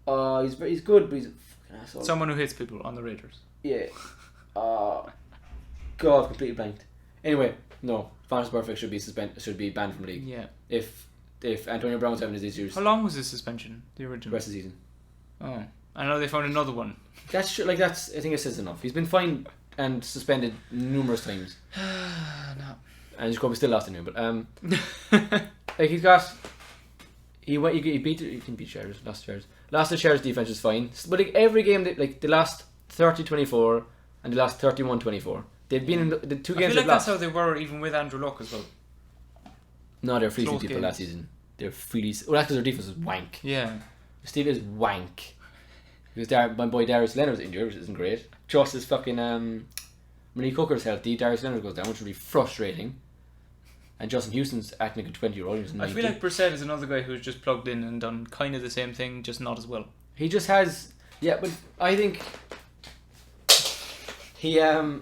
Oh, he's good, but he's a fucking asshole. Someone who hits people on the Raiders. Yeah. God, I've completely blanked. Anyway, no. Fantasy Perfect should be banned from the league. Yeah. If Antonio Brown's having his issues. How long was his suspension? The original. Rest of the season. Oh, I know they found another one. That's I think it says enough. He's been fined and suspended numerous times. No. And Jacoby still lost to him, but like he beat Chargers, lost the Chargers defense is fine, but like every game they lost 30-24 and they lost 31-24. They've been in the two games. I feel like lost. that's how they were even with Andrew Luck as well. No, they're fleecing Close people games. last season. They're fleecing. Well, that's because their defense was wank. Yeah. Steve is wank. Because my boy Darius Leonard's injured, which isn't great. Just as fucking Malik Hooker's healthy, Darius Leonard goes down, which would be frustrating. And Justin Houston's acting like a 20-year-old. I feel like Brissett is another guy who's just plugged in and done kind of the same thing, just not as well. He just has, but I think he I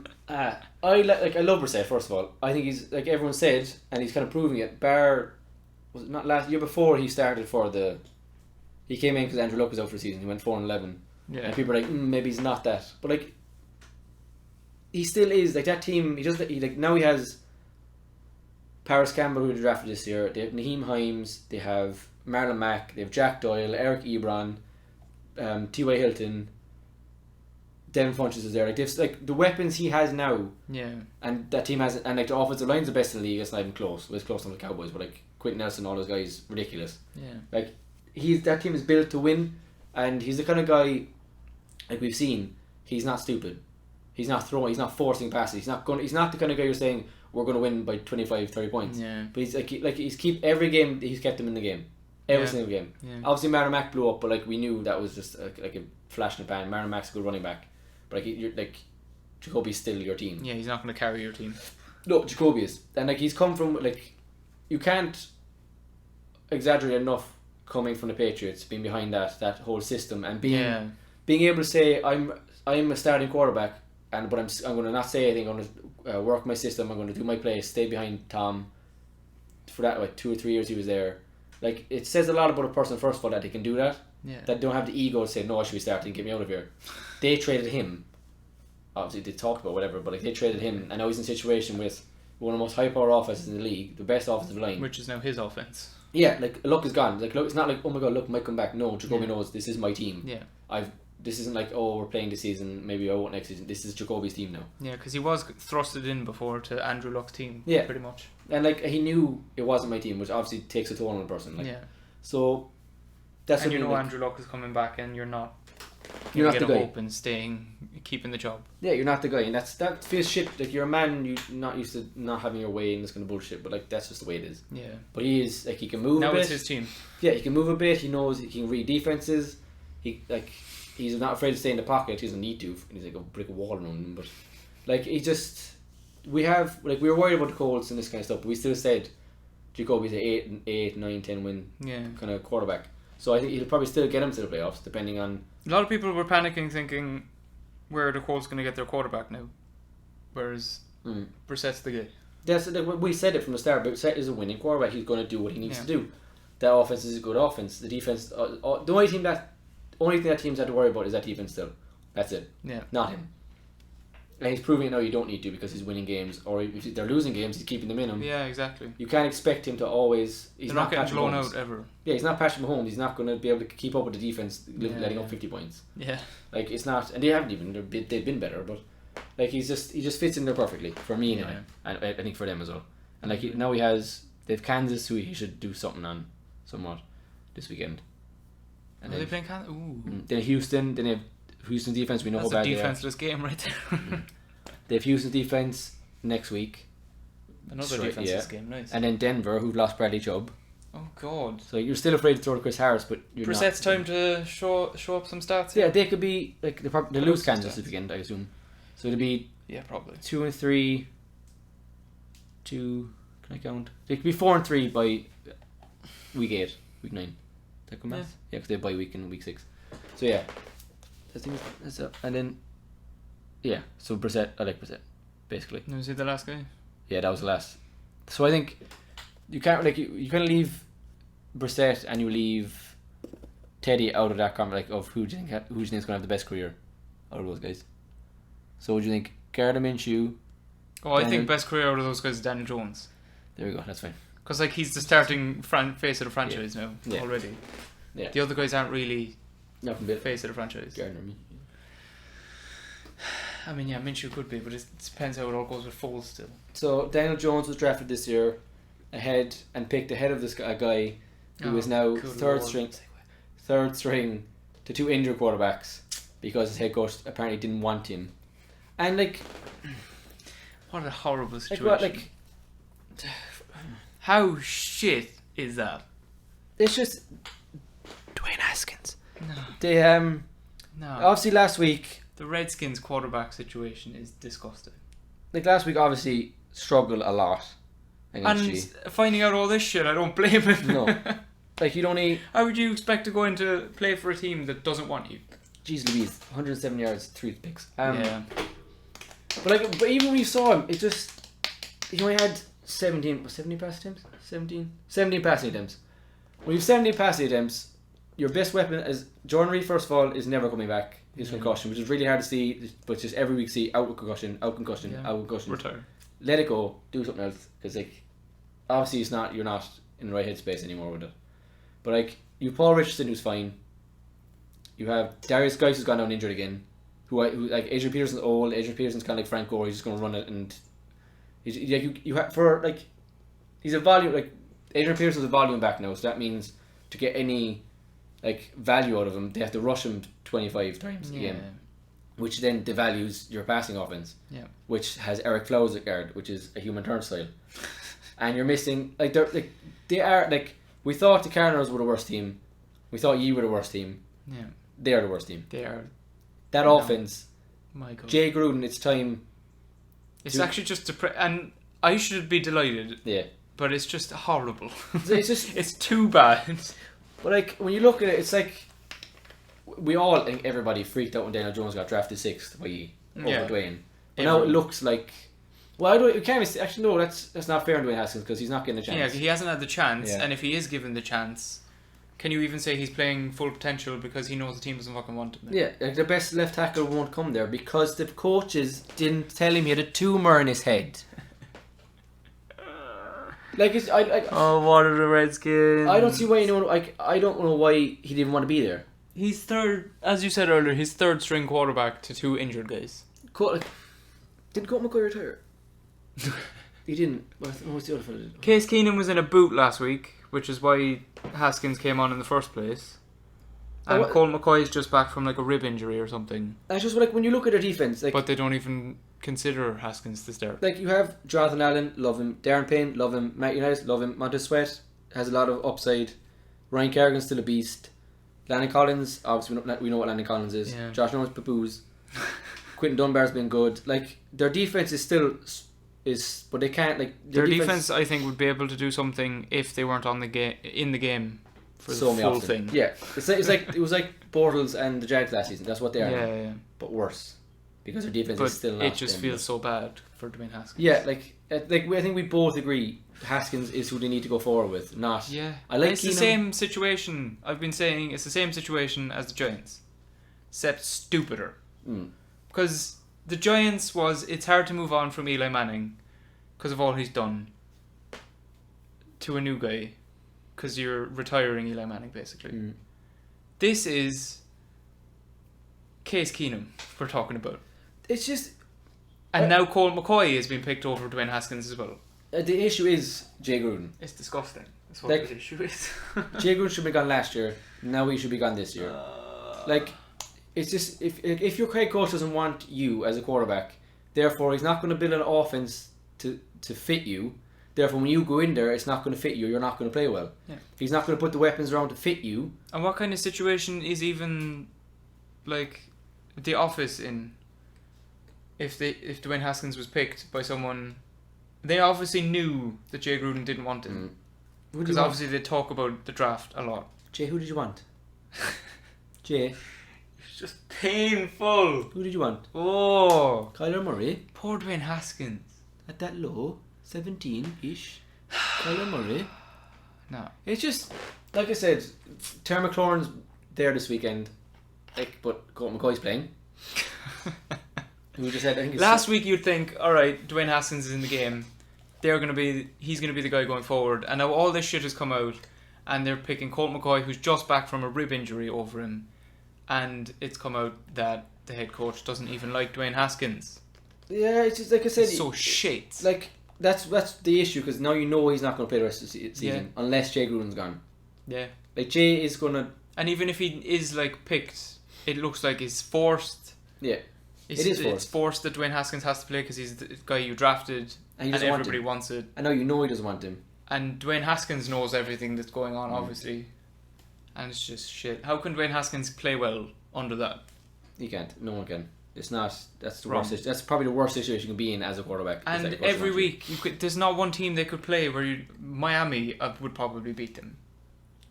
love Brissett. First of all, I think he's like everyone said, and he's kind of proving it. Was it not last year before he started he came in because Andrew Luck was out for the season. He went 4-11, and people are like, maybe he's not that, but like he still is. Like that team, now he has Paris Campbell, who they drafted this year. They have Naheem Hines. They have Marlon Mack. They have Jack Doyle, Eric Ebron, T.Y. Hilton. Devin Funchess is there. Like they've the weapons he has now. Yeah. And that team has, and like the offensive line's the best in the league. It's not even close. Well, it's close on the Cowboys, but like Quentin Nelson, all those guys, ridiculous. Yeah. Like that team is built to win, and he's the kind of guy, like we've seen. He's not stupid. He's not throwing. He's not forcing passes. He's not the kind of guy you're saying we're going to win by 25, 30 points. Yeah. But he's keep every game. He's kept him in the game. Every single game. Yeah. Obviously, Marlon Mack blew up, but like we knew that was just like a flash in the pan. Marlon Mack's a good running back, but Jacoby's still your team. Yeah, he's not going to carry your team. No, Jacoby is, and like he's come from you can't exaggerate enough coming from the Patriots, being behind that whole system, and being able to say I'm a starting quarterback, but I'm going to not say anything. I'm going to work my system. I'm going to do my play. Stay behind Tom. For that 2 or 3 years he was there. Like it says a lot about a person first of all that they can do that. Yeah. That don't have the ego to say no, I should be starting. Get me out of here. They traded him. Obviously they talked about whatever, but they traded him, and now he's in a situation with one of the most high power offenses in the league, the best offensive line, which is now his offense. Yeah, Luck is gone. Luck, it's not like, oh my god, Luck might come back. No, Jacoby knows this is my team. Yeah. This isn't like, oh, we're playing this season, maybe I won't next season. This is Jacoby's team now. Yeah, because he was thrusted in before to Andrew Luck's team. Yeah, pretty much. And he knew it wasn't my team, which obviously takes a toll on a person. So that's and Andrew Luck is coming back, and you're not the guy. Hope and keeping the job. Yeah, you're not the guy, and that feels shit. Like you're a man, you're not used to not having your way and this kind of bullshit. But that's just the way it is. Yeah. But he is he can move. Now a bit. It's his team. Yeah, he can move a bit. He knows he can read defenses. He's not afraid to stay in the pocket. He doesn't need to. He's like a brick wall around him. But we were worried about the Colts and this kind of stuff. But we still said Jacoby's an 8, 9, 10 win kind of quarterback. So I think he'll probably still get him to the playoffs, depending on. A lot of people were panicking, thinking, "Where are the Colts going to get their quarterback now?" Whereas Brissett's the guy. We said it from the start. Brissett is a winning quarterback. He's going to do what he needs to do. That offense is a good offense. The defense, the only thing that teams have to worry about is that defense still. That's it. Yeah. Not him. And he's proving it now you don't need to because he's winning games, or if they're losing games, he's keeping them in him. Yeah, exactly. You can't expect him to always. They're not getting blown out ever. Yeah, he's not Patrick Mahomes. He's not going to be able to keep up with the defense, letting up 50 points. Yeah. It's not, and they haven't even. They've been better, but he just fits in there perfectly for me anyway, and I think for them as well. And now they've Kansas, who he should do something on, somewhat, this weekend. And they playing Kansas? Ooh. Then Houston. Then they have Houston defense. We know how bad they are. That's a defenseless game right there. They have Houston defense next week. Another defenseless game, nice. And then Denver, who've lost Bradley Chubb. Oh God! So you're still afraid to throw to Chris Harris, but you're not. Brissett's time to show up some stats. Yeah, they could be they lose Kansas this weekend, I assume. So it'll be probably 2-3. 2 Can I count? They could be 4-3 by week 8, week 9. That come math? Yeah, because they bye week in week 6. So yeah, I think that's it. And then yeah, so Brissett, I like Brissett, basically. Was he the last guy? Yeah, that was the last. So I think you can't you kind of leave Brissett and you leave Teddy out of that comment, like of who do you think is going to have the best career out of those guys. So would you think Gardner Minshew? Oh, I think best career out of those guys is Daniel Jones. There we go. That's fine. Because like he's the starting face of the franchise now already. Yeah. The other guys aren't really Nothing face of the franchise. Gardner. I mean, yeah, Minshew could be, but it depends how it all goes with Foles still. So Daniel Jones was drafted this year picked ahead of this guy who is now third string to 2 injured quarterbacks because his head coach apparently didn't want him. And like, what a horrible situation. How shit is that? It's just Dwayne Haskins. No. They obviously last week the Redskins quarterback situation is disgusting. Like last week obviously struggled a lot. And finding out all this shit, I don't blame him. No. Like you'd only... How would you expect to go into play for a team that doesn't want you? Jeez Louise, 107 yards, 3 picks. Yeah. But even when you saw him, it just... He only had 17 passing attempts? 17 passing attempts. When you have 17 passing attempts, your best weapon is... Jordan Reed, first of all, is never coming back. His concussion, which is really hard to see, but just every week see out with concussion, out concussion. Retire. Let it go. Do something else. Because like, obviously you're not in the right headspace anymore with it. But like, you have Paul Richardson who's fine. You have Darius Geis who's gone down injured again. Who like Adrian Peterson's old. Adrian Peterson's kind of like Frank Gore. He's just going to run it and he's like you have for like he's a volume like Adrian Peterson's a volume back now. So that means to get any like value out of him, they have to rush him 25 times a game, which then devalues your passing offense. Yeah. Which has Eric Flowers at guard, which is a human turnstile, and you're missing they are we thought the Cardinals were the worst team, we thought you were the worst team. Yeah. They are the worst team. They are. That offense. My God. Jay Gruden, it's time. It's actually just and I should be delighted. Yeah. But it's just horrible. It's just it's too bad. But like when you look at it, it's like we all think everybody freaked out when Daniel Jones got drafted 6th by over Dwayne. But now it looks like you can't even actually no, that's not fair on Dwayne Haskins because he's not getting a chance. Yeah, he hasn't had the chance, and if he is given the chance, can you even say he's playing full potential because he knows the team doesn't fucking want him? Yeah, like the best left tackle won't come there because the coaches didn't tell him he had a tumor in his head. Like it's what are the Redskins? I don't see why I don't know why he didn't want to be there. He's third, as you said earlier. He's third string quarterback to 2 injured guys. Didn't Colt McCoy retire? He didn't. What's the other fellow? Case Keenum was in a boot last week, which is why Haskins came on in the first place. And Colt McCoy is just back from like a rib injury or something. That's just like when you look at their defense, but they don't even consider Haskins to start. Like you have Jonathan Allen, love him. Darren Payne, love him. Matt Unitas, love him. Montez Sweat has a lot of upside. Ryan Kerrigan's still a beast. Landon Collins, obviously we know what Landon Collins is. Yeah. Josh Norris, Papoose. Quentin Dunbar's been good. Like their defense is still but they can't their defense. I think would be able to do something if they weren't in the game for the full thing. Yeah, it's like it was like Bortles and the Jags last season. That's what they are. Yeah. But worse because their defense is still not. It just feels so bad for Dwayne Haskins. Yeah, I think we both agree Haskins is who they need to go forward with. Not. Yeah. It's the same situation. I've been saying it's the same situation as the Giants, except stupider. Because the Giants it's hard to move on from Eli Manning because of all he's done to a new guy because you're retiring Eli Manning basically. This is Case Keenum we're talking about. It's just... And now Colt McCoy has been picked over Dwayne Haskins as well. The issue is Jay Gruden. It's disgusting. That's what the issue is. Jay Gruden should be gone last year. Now he should be gone this year. It's just if your head coach doesn't want you as a quarterback, therefore he's not going to build an offense to fit you. Therefore, when you go in there, it's not going to fit you. You're not going to play well. Yeah. He's not going to put the weapons around to fit you. And what kind of situation is even like the office in? If Dwayne Haskins was picked by someone they obviously knew that Jay Gruden didn't want him. Because obviously they talk about the draft a lot. Jay, who did you want? Jay. It's just painful. Who did you want? Oh. Kyler Murray. Poor Dwayne Haskins. At that low, 17-ish. Kyler Murray. No. It's just, like I said, Terry McLaurin's there this weekend. But Colt McCoy's playing. We just said, I think last week you'd think, alright, Dwayne Haskins is in the game. He's going to be the guy going forward. And now all this shit has come out. And they're picking Colt McCoy, who's just back from a rib injury, over him. And it's come out that the head coach doesn't even like Dwayne Haskins. Yeah, it's just like I said. It's so shit. Like, that's the issue, because now you know he's not going to play the rest of the season. Unless Jay Gruden's gone. Yeah. Like, Jay is going to... And even if he is, like, picked, it looks like it's forced. Yeah. It is forced. It's forced that Dwayne Haskins has to play because he's the guy you drafted and everybody wants it. I know you know he doesn't want him. And Dwayne Haskins knows everything that's going on, obviously. And it's just shit. How can Dwayne Haskins play well under that? He can't. No one can. It's not. That's the worst. That's probably the worst situation you can be in as a quarterback. And every week, there's not one team they could play where Miami would probably beat them.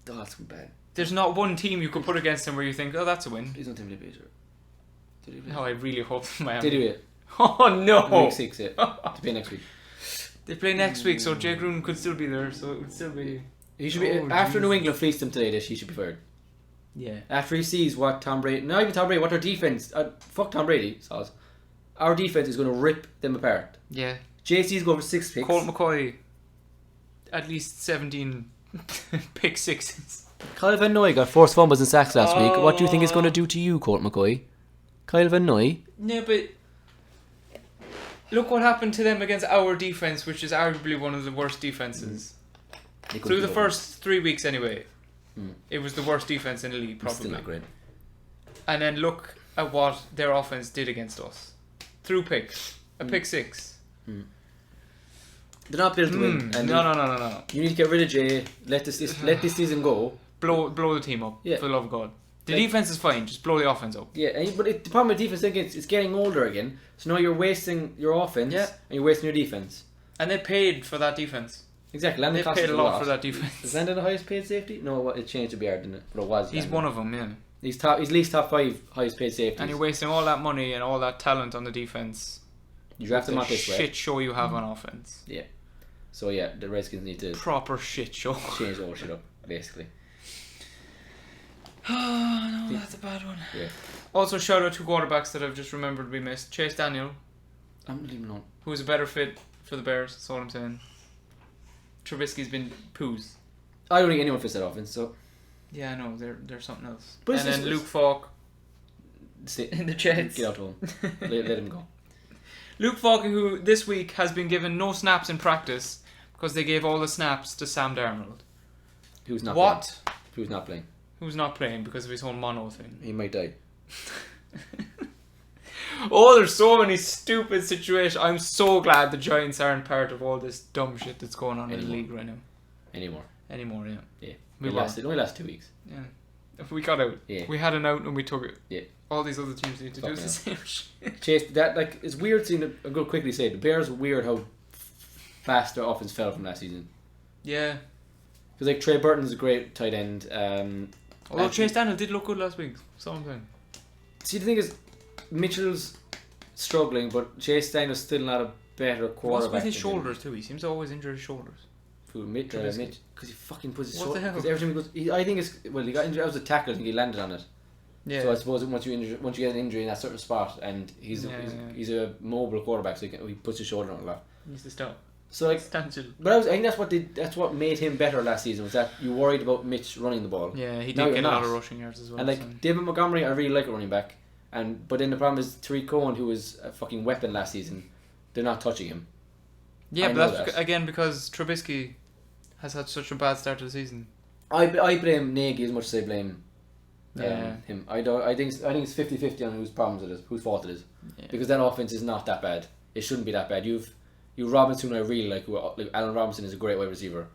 Oh, that's bad. There's not one team you could put against them where you think, oh, that's a win. He's not team to beat. No, I really hope Miami. Did he win? Oh no! Week 6, yeah. To play next week. They play next week, so Jay Gruden could still be there. So it would still be. He should be after New England fleeced him today. He should be fired. Yeah. After he sees what Tom Brady, not even Tom Brady, what their defense. Fuck Tom Brady. Saws. Our defense is going to rip them apart. Yeah. JC's going for 6 picks. Colt McCoy, at least 17 pick sixes. Kyle Van Noy got forced fumbles and sacks last week. What do you think it's going to do to you, Colt McCoy? Kyle Van Noy? No, but look what happened to them against our defense, which is arguably one of the worst defenses. Through the first 3 weeks, anyway, it was the worst defense in the league, probably. Still not great. And then look at what their offense did against us through picks, a pick six. They're not built to win. And No. You need to get rid of Jay. Let this season go. Blow the team up. Yeah. For the love of God. The defense is fine. Just blow the offense up. Yeah, but the problem with defense is it's getting older again. So now you're wasting your offense and you're wasting your defense. And they paid for that defense. Exactly. They paid a lot for that defense. Is Landon the highest paid safety? No, it changed to Beard, didn't it? But it was. He's one of them, yeah. He's at least top 5 highest paid safeties. And you're wasting all that money and all that talent on the defense. You draft them out this way. Shit show you have on offense. Yeah. So yeah, the Redskins need to proper shit show. Change all shit up, basically. Oh no, that's a bad one. Yeah. Also, shout out to quarterbacks that I've just remembered we missed. Chase Daniel. I don't even know. Who is a better fit for the Bears? That's all I'm saying. Trubisky's been poos. I don't think anyone fits that offense, so. Yeah, I know. They're something else. But and then Luke Falk. In the Jets. Get out to him. let him go. Luke Falk, who this week has been given no snaps in practice because they gave all the snaps to Sam Darnold. Who's not playing? Who's not playing? Who's not playing because of his whole mono thing. He might die. Oh, there's so many stupid situations. I'm so glad the Giants aren't part of all this dumb shit that's going on in the league right now. Anymore, yeah. Yeah. It only lasted 2 weeks. Yeah. If we got out. Yeah. We had an out and we took it. Yeah. All these other teams need to do the same shit. Chase, it's weird seeing it. I'll go quickly say the Bears. Weird how fast their offense fell from last season. Yeah. Because Trey Burton's a great tight end. Although Chase Daniel did look good last week. So I'm saying. See, the thing is, Mitchell's struggling, but Chase Daniel's still not a better quarterback. What's with his shoulders too? He seems to always injure his shoulders. Mitch, because he fucking puts his shoulder. Because every time he goes, I think he got injured. That was a tackle. I think he landed on it. Yeah. So I suppose once you get an injury in that certain spot, and he's a mobile quarterback, so he puts his shoulder on a lot. He needs to stop. So but I think that's what made him better last season, was that you worried about Mitch running the ball. Yeah, he did get a lot of rushing yards as well. And David Montgomery, I really like a running back, but then the problem is Tariq Cohen, who was a fucking weapon last season, they're not touching him. Yeah, but that's again because Trubisky has had such a bad start to the season. I blame Nagy as much as I blame him. I think it's 50-50 on whose problems it is, whose fault it is, because that offense is not that bad. It shouldn't be that bad. You Robinson, I really like. Allen Robinson is a great wide receiver.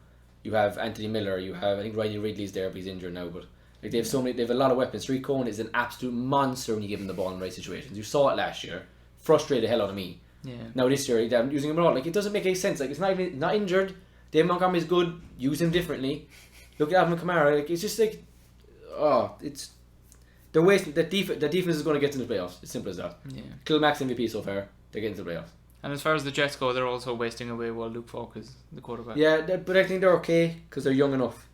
You have Anthony Miller. You have, I think, Riley Ridley's there, but he's injured now. But they have so many. They have a lot of weapons. Tariq Cohen is an absolute monster when you give him the ball in the right situations. You saw it last year. Frustrated the hell out of me Yeah. Now this year they haven't using him at all. Like it doesn't make any sense. Like it's not injured. David Montgomery's good. Use him differently. Look at Alvin Kamara. Like it's just like, they're wasting. The defense is going to get to the playoffs. It's simple as that. Yeah. Kill Max MVP so far. They're getting to the playoffs. And as far as the Jets go, they're also wasting away while Luke Falk is the quarterback. Yeah, but I think they're okay because they're young enough.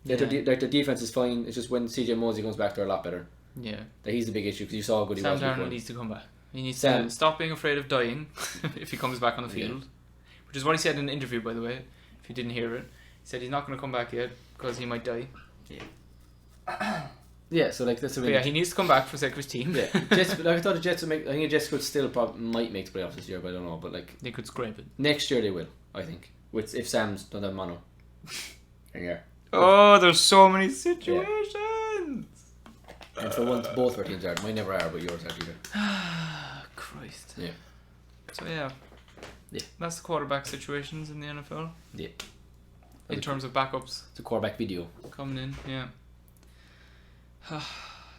Yeah. Their defense is fine. It's just when CJ Mosley comes back, they're a lot better. Yeah. He's the big issue because you saw how good he was. Sam Darnold needs to come back. He needs to stop being afraid of dying if he comes back on the field. Which is what he said in an interview, by the way, if you didn't hear it. He said he's not going to come back yet because he might die. Yeah. Yeah, so like that's a really... But yeah, he needs to come back for the sake of his team. Yeah, Jets, I thought the Jets would make... I think the Jets could still might make the playoffs this year, but I don't know. But like... They could scrape it. Next year they will, I think. If Sam's don't have mono. Yeah. Oh, there's so many situations! Yeah. And for once, both our teams are. Mine never are, but yours are either. Christ. Yeah. So yeah. That's the quarterback situations in the NFL. Yeah. In terms of backups. It's a quarterback video. Coming in, yeah.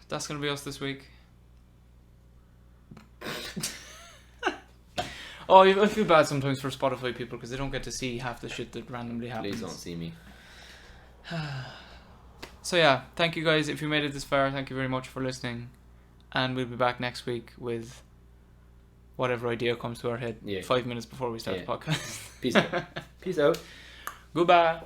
That's going to be us this week. I feel bad sometimes for Spotify people because they don't get to see half the shit that randomly happens. Please don't see me. So yeah, thank you guys. If you made it this far, thank you very much for listening. And we'll be back next week with whatever idea comes to our head 5 minutes before we start the podcast. Peace out. Peace out. Goodbye.